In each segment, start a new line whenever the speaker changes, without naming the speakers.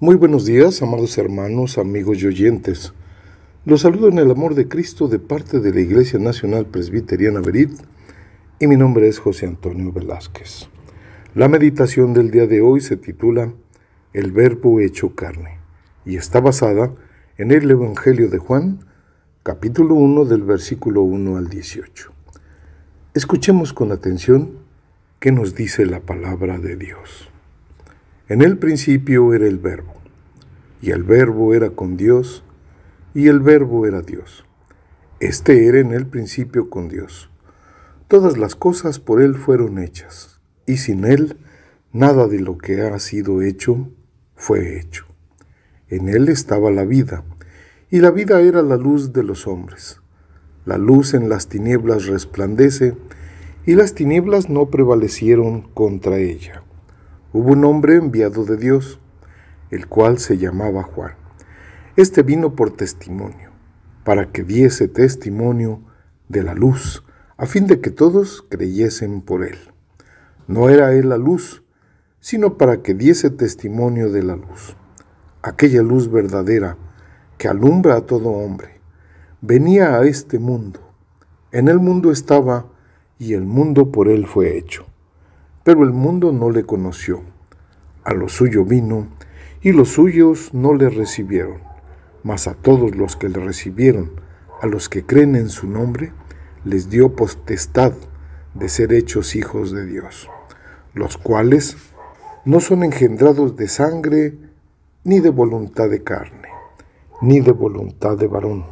Muy buenos días, amados hermanos, amigos y oyentes. Los saludo en el amor de Cristo de parte de la Iglesia Nacional Presbiteriana Berit, y mi nombre es José Antonio Velázquez. La meditación del día de hoy se titula El Verbo hecho carne, y está basada en el Evangelio de Juan, capítulo 1, del versículo 1 al 18. Escuchemos con atención qué nos dice la palabra de Dios. En el principio era el Verbo, y el Verbo era con Dios, y el Verbo era Dios. Este era en el principio con Dios. Todas las cosas por Él fueron hechas, y sin Él nada de lo que ha sido hecho fue hecho. En Él estaba la vida, y la vida era la luz de los hombres. La luz en las tinieblas resplandece, y las tinieblas no prevalecieron contra ella. Hubo un hombre enviado de Dios, el cual se llamaba Juan. Este vino por testimonio, para que diese testimonio de la luz, a fin de que todos creyesen por él. No era él la luz, sino para que diese testimonio de la luz. Aquella luz verdadera que alumbra a todo hombre, venía a este mundo. En el mundo estaba, y el mundo por él fue hecho. Pero el mundo no le conoció. A lo suyo vino, y los suyos no le recibieron. Mas a todos los que le recibieron, a los que creen en su nombre, les dio potestad de ser hechos hijos de Dios, los cuales no son engendrados de sangre, ni de voluntad de carne, ni de voluntad de varón,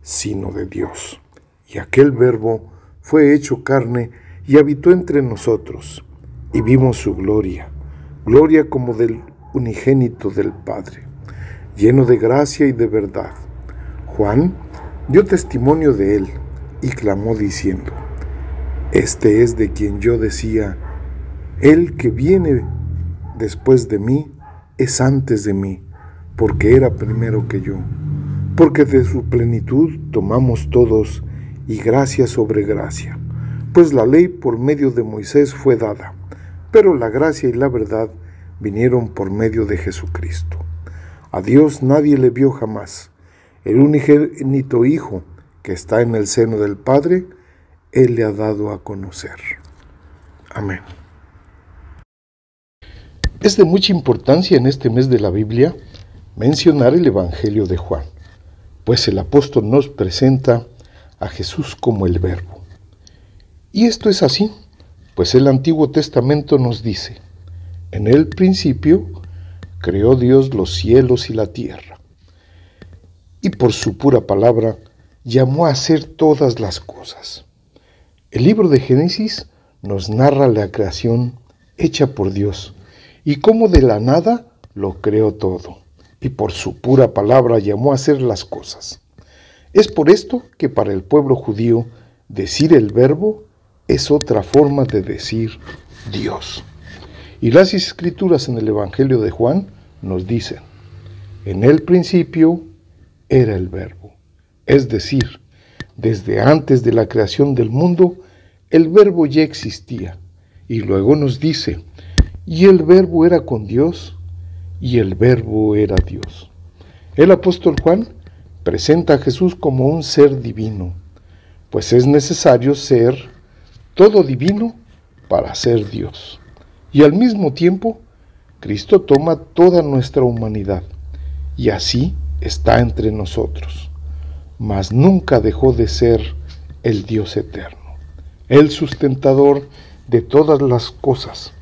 sino de Dios. Y aquel Verbo fue hecho carne y habitó entre nosotros, y vimos su gloria, gloria como del unigénito del Padre, lleno de gracia y de verdad. Juan dio testimonio de él y clamó diciendo: Este es de quien yo decía, el que viene después de mí es antes de mí, porque era primero que yo. Porque de su plenitud tomamos todos, y gracia sobre gracia. Pues la ley por medio de Moisés fue dada, pero la gracia y la verdad vinieron por medio de Jesucristo. A Dios nadie le vio jamás. El unigénito Hijo, que está en el seno del Padre, Él le ha dado a conocer. Amén. Es de mucha importancia en este mes de la Biblia mencionar el Evangelio de Juan, pues el apóstol nos presenta a Jesús como el Verbo. Y esto es así, pues el Antiguo Testamento nos dice: en el principio creó Dios los cielos y la tierra, y por su pura palabra llamó a ser todas las cosas. El libro de Génesis nos narra la creación hecha por Dios, y cómo de la nada lo creó todo, y por su pura palabra llamó a ser las cosas. Es por esto que para el pueblo judío decir el Verbo es otra forma de decir Dios. Y las Escrituras en el Evangelio de Juan nos dicen: en el principio era el Verbo. Es decir, desde antes de la creación del mundo, el Verbo ya existía. Y luego nos dice: y el Verbo era con Dios, y el Verbo era Dios. El apóstol Juan presenta a Jesús como un ser divino, pues es necesario ser todo divino para ser Dios. Y al mismo tiempo, Cristo toma toda nuestra humanidad, y así está entre nosotros. Mas nunca dejó de ser el Dios eterno, el sustentador de todas las cosas,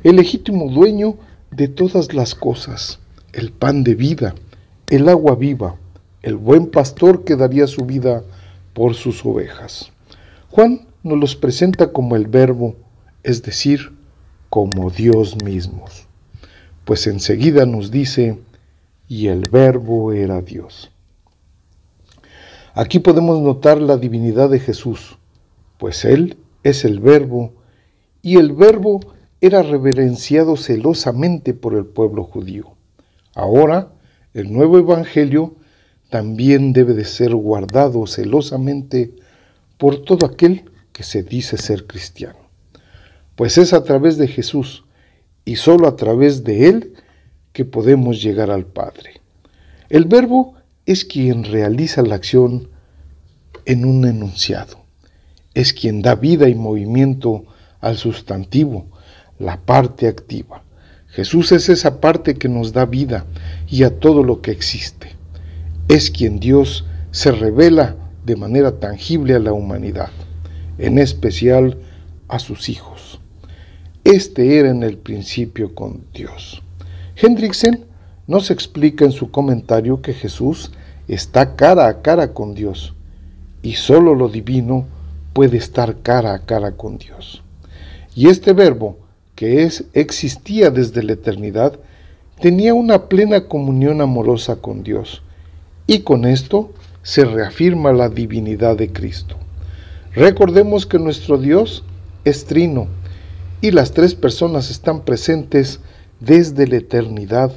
el legítimo dueño de todas las cosas, el pan de vida, el agua viva, el buen pastor que daría su vida por sus ovejas. Juan nos los presenta como el Verbo, es decir, como Dios mismo, pues enseguida nos dice: y el Verbo era Dios. Aquí podemos notar la divinidad de Jesús, pues Él es el Verbo, y el Verbo era reverenciado celosamente por el pueblo judío. Ahora, el nuevo Evangelio también debe de ser guardado celosamente por todo aquel que se dice ser cristiano, pues es a través de Jesús y solo a través de Él que podemos llegar al Padre. El Verbo es quien realiza la acción en un enunciado. Es quien da vida y movimiento al sustantivo, la parte activa. Jesús es esa parte que nos da vida y a todo lo que existe. Es quien Dios se revela de manera tangible a la humanidad, en especial a sus hijos. Este era en el principio con Dios. Hendriksen nos explica en su comentario que Jesús está cara a cara con Dios y solo lo divino puede estar cara a cara con Dios. Y este Verbo, que existía desde la eternidad, tenía una plena comunión amorosa con Dios, y con esto se reafirma la divinidad de Cristo. Recordemos que nuestro Dios es trino, y las tres personas están presentes desde la eternidad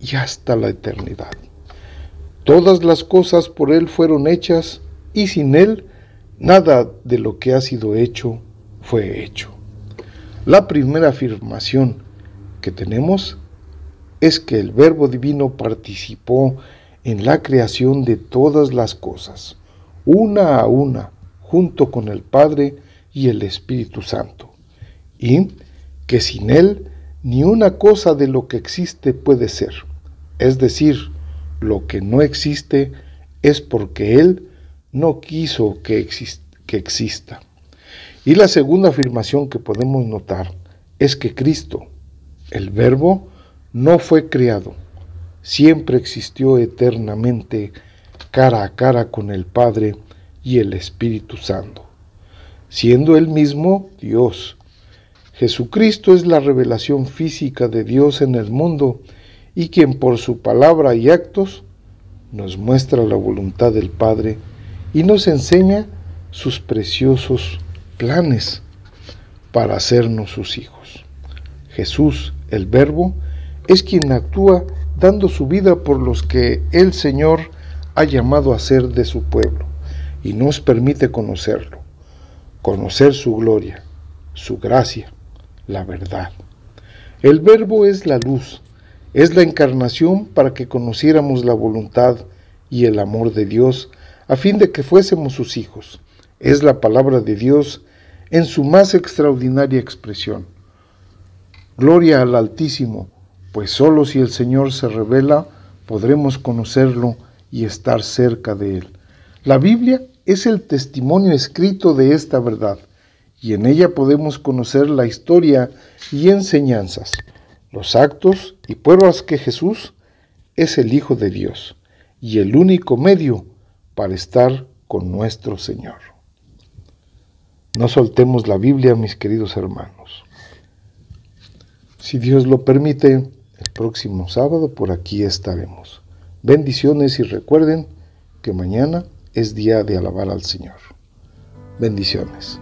y hasta la eternidad. Todas las cosas por Él fueron hechas, y sin Él nada de lo que ha sido hecho fue hecho. La primera afirmación que tenemos es que el Verbo divino participó en la creación de todas las cosas, una a una, junto con el Padre y el Espíritu Santo, y que sin Él ni una cosa de lo que existe puede ser. Es decir, lo que no existe es porque Él no quiso que exista. Y la segunda afirmación que podemos notar es que Cristo, el Verbo, no fue creado, siempre existió eternamente cara a cara con el Padre y el Espíritu Santo, siendo Él mismo Dios. Jesucristo es la revelación física de Dios en el mundo y quien por su palabra y actos nos muestra la voluntad del Padre y nos enseña sus preciosos planes para hacernos sus hijos. Jesús, el Verbo, es quien actúa dando su vida por los que el Señor ha llamado a ser de su pueblo y nos permite conocerlo, conocer su gloria, su gracia, la verdad. El Verbo es la luz, es la encarnación para que conociéramos la voluntad y el amor de Dios a fin de que fuésemos sus hijos. Es la palabra de Dios en su más extraordinaria expresión. Gloria al Altísimo, pues solo si el Señor se revela, podremos conocerlo y estar cerca de Él. La Biblia es el testimonio escrito de esta verdad, y en ella podemos conocer la historia y enseñanzas, los actos y pruebas que Jesús es el Hijo de Dios, y el único medio para estar con nuestro Señor. No soltemos la Biblia, mis queridos hermanos. Si Dios lo permite, el próximo sábado por aquí estaremos. Bendiciones y recuerden que mañana es día de alabar al Señor. Bendiciones.